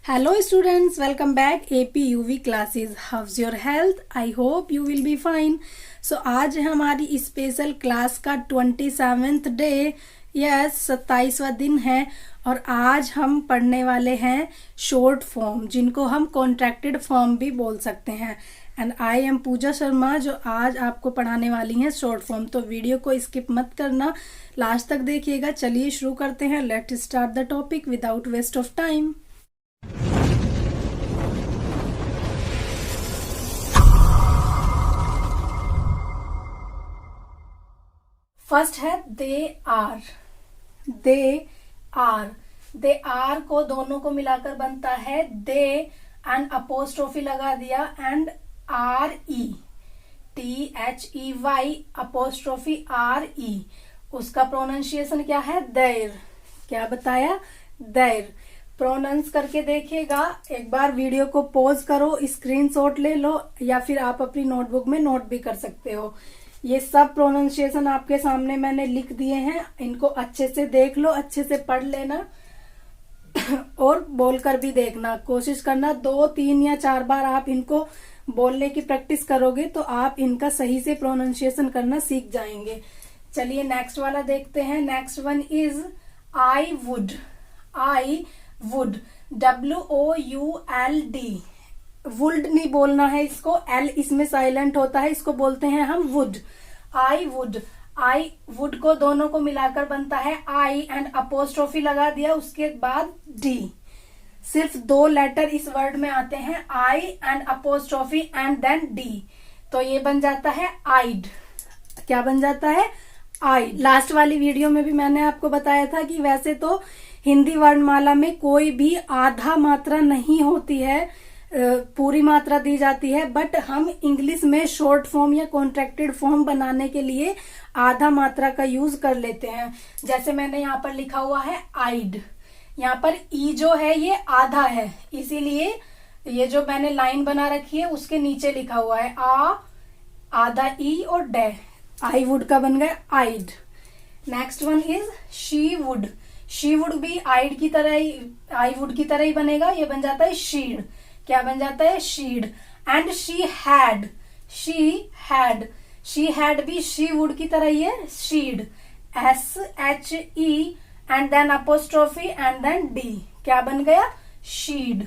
Hello students, welcome back AP UV classes. How's your health? I hope you will be fine. So आज हमारी special class का 27th day, yes 27वां दिन है और आज हम पढ़ने वाले हैं शॉर्ट फॉर्म जिनको हम कॉन्ट्रैक्टेड फॉर्म भी बोल सकते हैं। And I am Pooja Sharma जो आज आपको पढ़ाने वाली हैं शॉर्ट फॉर्म। तो वीडियो को स्किप मत करना, लास्ट तक देखिएगा। चलिए शुरू करते हैं। Let's start the topic without waste of time. First है दे आर। दे आर को दोनों को मिलाकर बनता है दे एंड अपोस्ट्रोफी लगा दिया and RE THEY apostrophe RE। उसका प्रोनाउंसिएशन क्या है? देर। क्या बताया? देर। प्रोनाउंस करके देखिएगा। एक बार वीडियो को पॉज करो, स्क्रीनशॉट ले लो या फिर आप अपनी नोटबुक में नोट भी कर सकते हो। ये सब प्रोनाउंसिएशन आपके सामने मैंने लिख दिए हैं, इनको अच्छे से देख लो, अच्छे से पढ़ लेना और बोलकर भी देखना। कोशिश करना 2, 3 या 4 बार आप इनको बोलने की प्रैक्टिस करोगे तो आप इनका सही से प्रोनाउंसिएशन करना सीख जाएंगे। चलिए नेक्स्ट वाला देखते हैं। Next one is I would. I would WOULD। Would नहीं बोलना है इसको, एल इसमें साइलेंट होता है, इसको बोलते हैं हम would. I would. I would को दोनों को मिलाकर बनता है आई एंड अपोस्ट्रोफी लगा दिया, उसके बाद डी। सिर्फ 2 लेटर इस वर्ड में आते हैं, I and apostrophe and then D. तो ये बन जाता है आइड। क्या बन जाता है? आइड। लास्ट वाली वीडियो में भी मैंने आपको बताया था कि वैसे तो हिंदी वर्णमाला में कोई भी आधा मात्रा नहीं होती है, पूरी मात्रा दी जाती है, बट हम इंग्लिश में शॉर्ट फॉर्म या कॉन्ट्रैक्टेड फॉर्म बनाने के लिए आधा मात्रा का यूज कर लेते हैं। जैसे मैंने यहाँ पर लिखा हुआ है आइड, यहाँ पर ई जो है ये आधा है, इसीलिए ये जो मैंने लाइन बना रखी है उसके नीचे लिखा हुआ है आधा ई और डे। आई वुड का बन गया I'd. Next one is she would. She would भी आइड की तरह ही, आई वुड की तरह ही बनेगा, ये बन जाता है शीड। क्या बन जाता है? She'd. And she had. She had भी शी वुड की तरह ही है, she'd. SHE and then apostrophe and then D. क्या बन गया? शीड।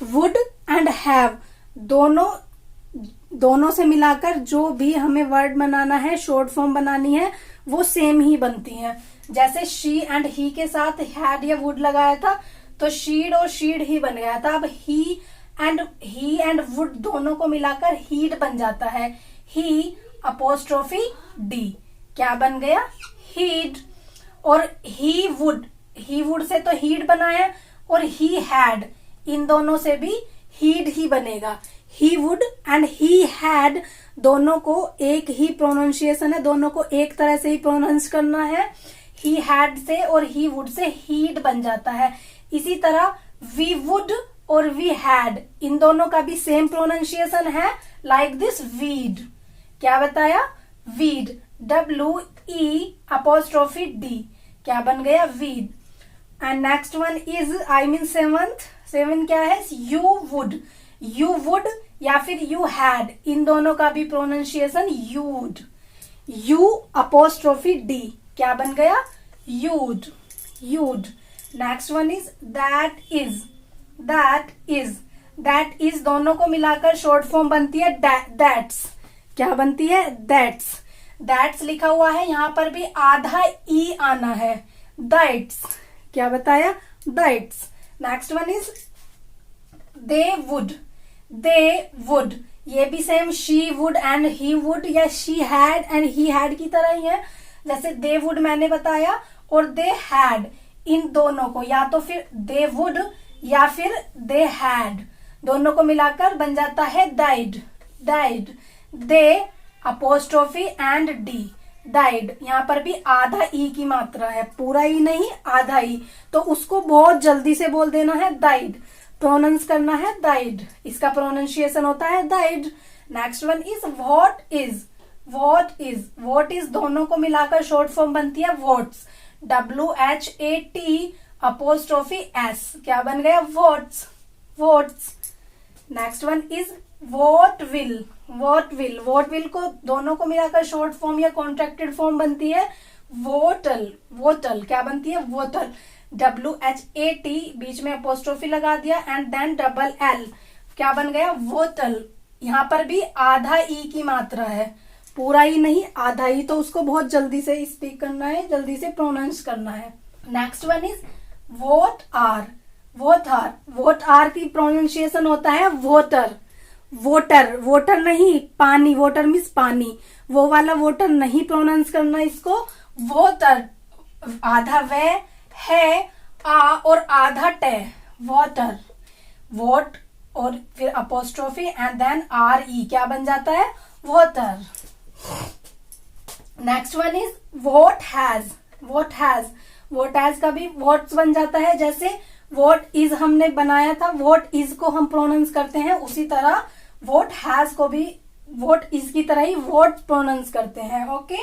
वुड एंड हैव दोनों से मिलाकर जो भी हमें वर्ड बनाना है, शॉर्ट फॉर्म बनानी है, वो सेम ही बनती हैं। जैसे शी एंड ही के साथ हैड या वुड लगाया था तो शीड और शीड ही बन गया था। अब ही एंड वुड दोनों को मिलाकर हीड बन जाता है, ही अपोस्ट्रोफी डी। क्या बन गया? हीड। और ही वुड से तो हीड बना है और ही हैड, इन दोनों से भी हीड ही बनेगा। He would and he had दोनों को एक ही प्रोनाउंसिएशन है, दोनों को एक तरह से ही प्रोनाउंस करना है। ही हैड से और ही वुड से हीड बन जाता है। इसी तरह वी वुड और वी हैड, इन दोनों का भी सेम प्रोनाउंसिएशन है, लाइक दिस वीड। क्या बताया? वीड। WE apostrophe D. क्या बन गया? Weed. And next one is seven क्या है? यू वुड या फिर यू हैड, इन दोनों का भी pronunciation you'd. You apostrophe D. क्या बन गया? You'd. Next one is that is दोनों को मिलाकर शॉर्ट फॉर्म बनती है दैट्स। क्या बनती है? दैट्स लिखा हुआ है, यहां पर भी आधा ई आना है, दैट्स। क्या बताया? That's. Next one is they would. ये भी same she would and he would या she had and he had की तरह ही है। जैसे दे वुड मैंने बताया और दे हैड, इन दोनों को या तो फिर दे वुड या फिर दे हैड, दोनों को मिलाकर बन जाता है died. They apostrophe and D. Died. यहाँ पर भी आधा ई की मात्रा है, पूरा ई नहीं, आधा ई, तो उसको बहुत जल्दी से बोल देना है डाइड, प्रोनाउंस करना है डाइड। इसका प्रोनाउंसिएशन होता है died. Next one is what is दोनों को मिलाकर शॉर्ट फॉर्म बनती है व्हाट्स। WHAT अपोस्ट्रोफी एस, क्या बन गया? Votes, votes. Next one is vote will, vote will. Vote will को दोनों को मिलाकर शॉर्ट फॉर्म या कॉन्ट्रैक्टेड फॉर्म बनती है वोटल, वोटल। क्या बनती है? वोटल। WHAT, बीच में अपोस्ट्रोफी लगा दिया एंड देन डबल L, क्या बन गया? वोटल। यहाँ पर भी आधा ई की मात्रा है, पूरा ही नहीं, आधा ही, तो उसको बहुत जल्दी से स्पीक करना है, जल्दी से प्रोनाउंस करना है। Next one is what are, what are. What are की प्रोनाउंसिएशन होता है वोटर, वोटर, वोटर नहीं, पानी, वोटर मीन्स पानी, वो वाला वोटर नहीं प्रोनाउंस करना इसको, वोटर। आधा वे है, आ और आधा टे, वोटर, वोट और फिर अपोस्ट्रोफी एंड देन RE, क्या बन जाता है? Voter. Next one is vote has, vote has. Vote has का भी वोट्स बन जाता है, जैसे वोट इज हमने बनाया था, वोट इज को हम प्रोनाउंस करते हैं, उसी तरह वोट हैज को भी वोट इज की तरह ही वोट प्रोनाउंस करते हैं। Okay.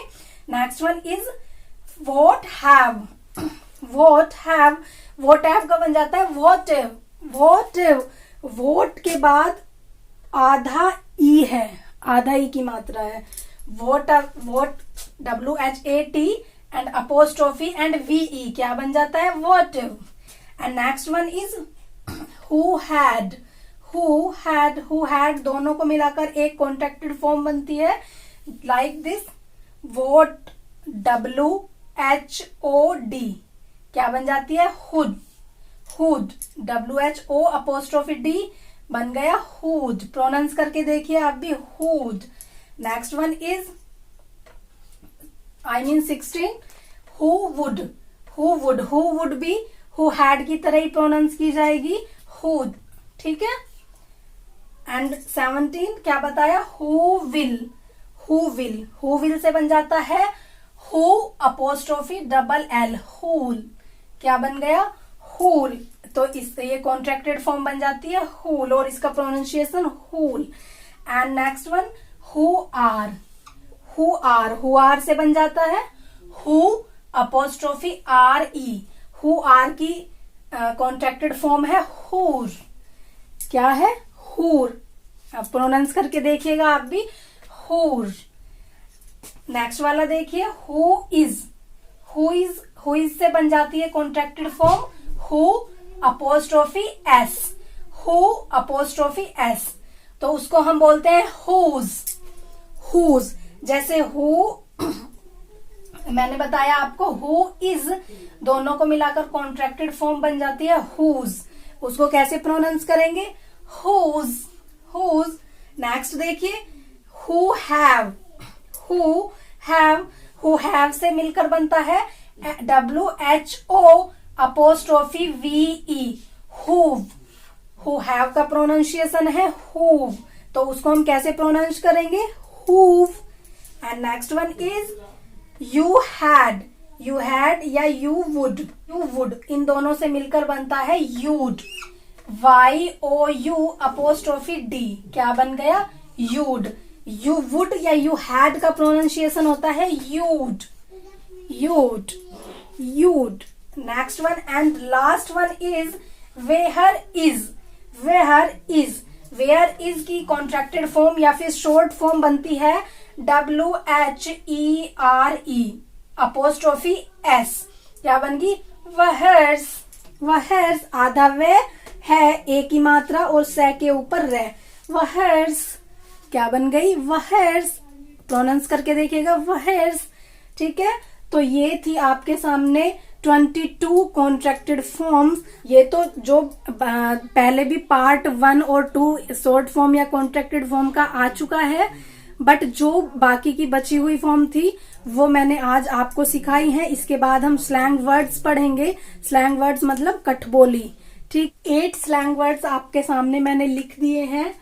Next one is vote have, vote have. Vote have का बन जाता है वोटिव, वोटिव। वोट के बाद आधा ई है, आधा ई की मात्रा है, vote, vote WHAT and apostrophe and VE, क्या बन जाता है? वोटिव। And next one is who had, who had, who had दोनों को मिलाकर एक कॉन्ट्रैक्टेड फॉर्म बनती है लाइक दिस, वोट WHOD, क्या बन जाती है? Hood, hood. WHO apostrophe D बन गया हुड। प्रोनाउंस करके देखिए आप भी, hood. Next one is 16 who would, who would. Who would भी हु हैड की तरह ही प्रोनाउंस की जाएगी, हुड, ठीक है। एंड 17 क्या बताया? Who will, who will. Who will say बन जाता है हु अपोस्ट्रोफी डबल L, हुल, क्या बन गया? हुल। तो इससे ये कॉन्ट्रैक्टेड फॉर्म बन जाती है हुल और इसका pronunciation who'll. And next one who are, who are. Who are से बन जाता है who apostrophe RE, who are की कॉन्ट्रैक्टेड फॉर्म है हुर, क्या है? हुर। अब प्रोनाउंस करके देखिएगा आप भी, हुर। नेक्स्ट वाला देखिए who is, who is. Who is से बन जाती है contracted form who apostrophe S, who apostrophe S, तो उसको हम बोलते हैं हुज, हुज। जैसे हु मैंने बताया आपको, हु इज दोनों को मिलाकर कॉन्ट्रैक्टेड फॉर्म बन जाती है हुज, उसको कैसे प्रोनाउंस करेंगे? Who's, who's. नेक्स्ट देखिए who have, who have. Who have से मिलकर बनता है WHO apostrophe VE, who've. Who have का प्रोनाउंसिएशन है हुव, तो उसको हम कैसे प्रोनाउंस करेंगे? Who've. And next one is you had, you had या यू वुड, यू वुड। इन दोनों से मिलकर बनता है यूड, YOU अपोस्ट्रोफी D, क्या बन गया? यूड। यू वुड या यू हैड का प्रोनाउंसिएशन होता है you'd, you'd, you'd. Next one and last one is where is, where is. Where is की कॉन्ट्रैक्टेड फॉर्म या फिर शॉर्ट फॉर्म बनती है WHERE अपोस्ट्रोफी S, क्या बन गई? वहर्स, वहर्स। आधा वे है, एक ही मात्रा और से के ऊपर रह, वहर्स, क्या बन गई? वहर्स। प्रोनाउंस करके देखिएगा, वहर्स, ठीक है। तो ये थी आपके सामने 22 कॉन्ट्रैक्टेड फॉर्म्स। ये तो जो पहले भी पार्ट 1 और 2 शॉर्ट फॉर्म या कॉन्ट्रैक्टेड फॉर्म का आ चुका है, बट जो बाकी की बची हुई फॉर्म थी वो मैंने आज आपको सिखाई है। इसके बाद हम स्लैंग वर्ड्स पढ़ेंगे। स्लैंग वर्ड्स मतलब कठबोली, ठीक। 8 स्लैंग वर्ड्स आपके सामने मैंने लिख दिए हैं।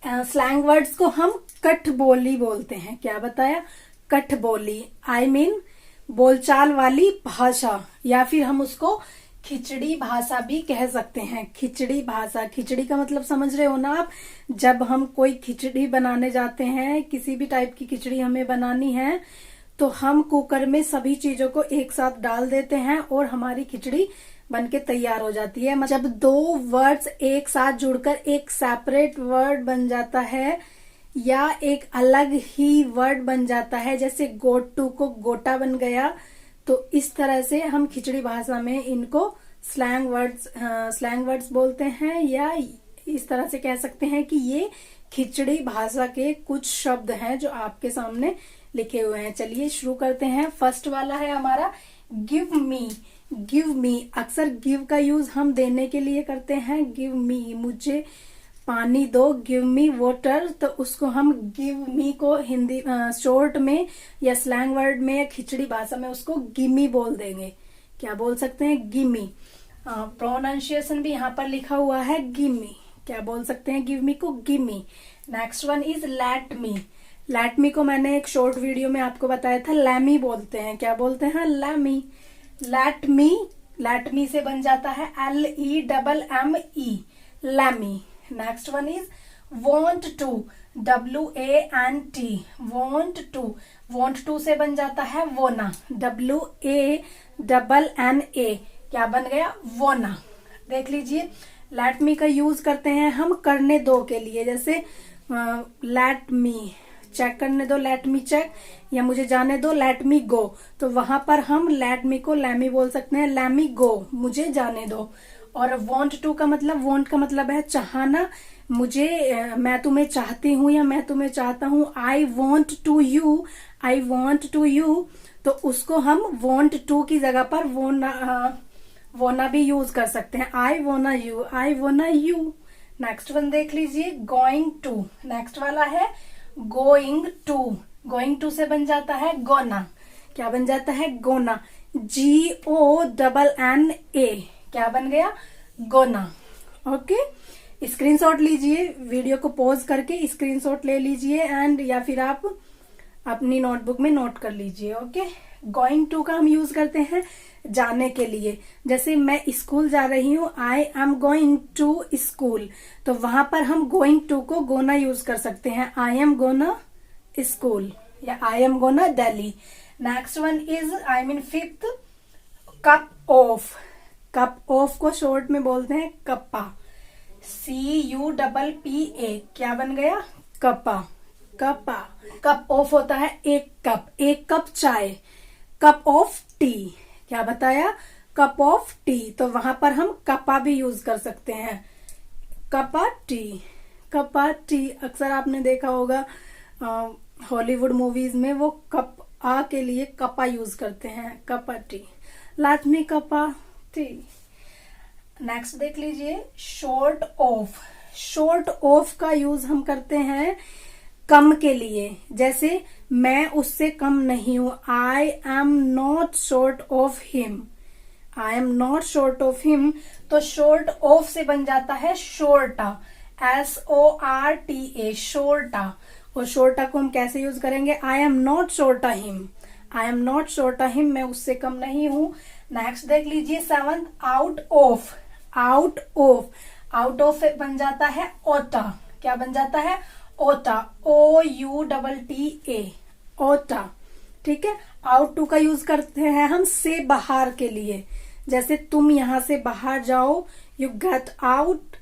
स्लैंग वर्ड्स को हम कठबोली बोलते हैं। क्या बताया? कठबोली। आई मीन बोलचाल वाली भाषा, या फिर हम उसको खिचड़ी भाषा भी कह सकते हैं। खिचड़ी भाषा, खिचड़ी का मतलब समझ रहे हो ना आप? जब हम कोई खिचड़ी बनाने जाते हैं, किसी भी टाइप की खिचड़ी हमें बनानी है, तो हम कुकर में सभी चीजों को एक साथ डाल देते हैं और हमारी खिचड़ी बन के तैयार हो जाती है। जब दो वर्ड्स एक साथ जुड़कर एक सेपरेट वर्ड बन जाता है या एक अलग ही वर्ड बन जाता है, जैसे गोट टू को गोटा बन गया, तो इस तरह से हम खिचड़ी भाषा में इनको स्लैंग वर्ड्स बोलते हैं, या इस तरह से कह सकते हैं कि ये खिचड़ी भाषा के कुछ शब्द हैं जो आपके सामने लिखे हुए हैं। चलिए शुरू करते हैं। फर्स्ट वाला है हमारा गिव मी। गिव मी, अक्सर गिव का यूज हम देने के लिए करते हैं। गिव मी, मुझे पानी दो। गिव मी वाटर, तो उसको हम गिव मी को हिंदी शॉर्ट में या स्लैंग वर्ड में या खिचड़ी भाषा में उसको गिमी बोल देंगे। क्या बोल सकते हैं? गिमी। प्रोनाउंसिएशन भी यहाँ पर लिखा हुआ है गिमी। क्या बोल सकते हैं? गिव मी को gimme. Next one is let me. Let me को मैंने एक शॉर्ट वीडियो में आपको बताया था लैमी बोलते हैं। क्या बोलते हैं? लैमी। लेट मी से बन जाता है LEMME, Lammy. Next one is want to, WANT, want to से बन जाता है वोना, WANNA। क्या बन गया? वोना। देख लीजिए, लेट मी का यूज करते हैं हम करने दो के लिए, जैसे लेट मी चेक करने दो, लेट मी चेक, या मुझे जाने दो, लेट मी गो। तो वहां पर हम लेट मी को लैमी बोल सकते हैं, लैमी गो, मुझे जाने दो। और वॉन्ट टू का मतलब है चाहना, मुझे मैं तुम्हें चाहती हूँ या मैं तुम्हें चाहता हूँ। आई वॉन्ट टू यू, तो उसको हम वॉन्ट टू की जगह पर वोना भी यूज कर सकते हैं। आई वोना यू। नेक्स्ट वन देख लीजिए, गोइंग टू। नेक्स्ट वाला है गोइंग टू से बन जाता है गोना। क्या बन जाता है? Gonna, GONNA। क्या बन गया? गोना। ओके, स्क्रीनशॉट लीजिए, वीडियो को पॉज करके स्क्रीनशॉट ले लीजिए एंड या फिर आप अपनी नोटबुक में नोट कर लीजिए। ओके, गोइंग टू का हम यूज करते हैं जाने के लिए, जैसे मैं स्कूल जा रही हूँ, I am going to school, तो वहां पर हम गोइंग टू को गोना यूज कर सकते हैं, आई एम गोना स्कूल या I am gonna Delhi. Next one is fifth, cup of. Cup of को शॉर्ट में बोलते हैं कप्पा, CUPPA। क्या बन गया? कप्पा। कप ऑफ होता है एक कप चाय, कप ऑफ टी। क्या बताया? कप ऑफ टी, तो वहां पर हम कपा भी यूज कर सकते हैं, कपा टी। अक्सर आपने देखा होगा हॉलीवुड मूवीज में वो कप आ के लिए कपा यूज करते हैं, cuppa tea. Let me cuppa tea. Next देख लीजिए, शॉर्ट ऑफ का यूज हम करते हैं कम के लिए, जैसे मैं उससे कम नहीं हूं, I am not short of him. तो शॉर्ट ऑफ से बन जाता है शोर्टा, SORTA, शोर्टा। और शोर्टा को हम कैसे यूज करेंगे? आई एम नॉट शॉर्टा हिम, मैं उससे कम नहीं हूं। नेक्स्ट देख लीजिए, सेवंथ, आउट ऑफ से बन जाता है ओटा। क्या बन जाता है? ओटा, OUTTA, ओटा। ठीक है, आउट टू का यूज करते हैं हम से बाहर के लिए, जैसे तुम यहां से बाहर जाओ, you get out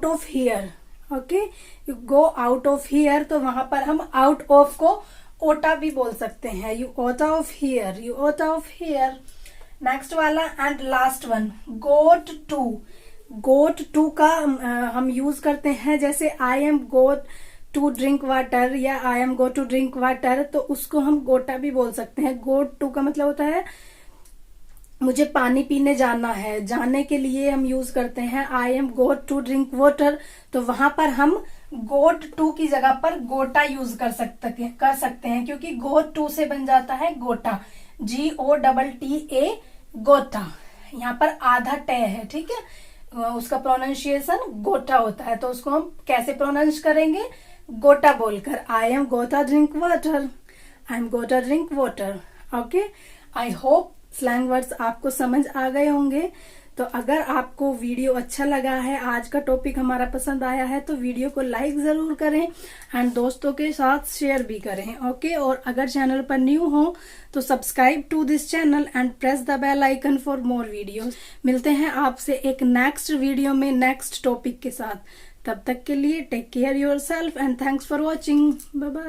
of here. Okay, you go out of here, तो वहां पर हम आउट ऑफ को ओटा भी बोल सकते हैं, you outta of here. Next वाला and last one, got to का हम यूज करते हैं, जैसे I am got to drink water या I am go to drink water, तो उसको हम गोटा भी बोल सकते हैं। गोट टू का मतलब होता है मुझे पानी पीने जाना है, जाने के लिए हम यूज करते हैं I am got to drink water, तो वहां पर हम गोट टू की जगह पर गोटा यूज कर सकते हैं, क्योंकि गोट टू से बन जाता है गोटा, GOTTA, गोटा। यहाँ पर आधा टे है, ठीक है, उसका प्रोनाउंसिएशन गोटा होता है, तो उसको हम कैसे प्रोनाउंस करेंगे? गोटा बोलकर, आई एम गोटा drink water. Okay, I hope slang words आपको समझ आ गए होंगे। तो अगर आपको वीडियो अच्छा लगा है, आज का टॉपिक हमारा पसंद आया है, तो वीडियो को लाइक जरूर करें एंड दोस्तों के साथ शेयर भी करें। ओके, और अगर चैनल पर न्यू हो तो subscribe to this channel and press the bell icon for more videos. मिलते हैं आपसे एक नेक्स्ट वीडियो में नेक्स्ट टॉपिक के साथ। तब तक के लिए take care yourself and thanks for watching. Bye bye.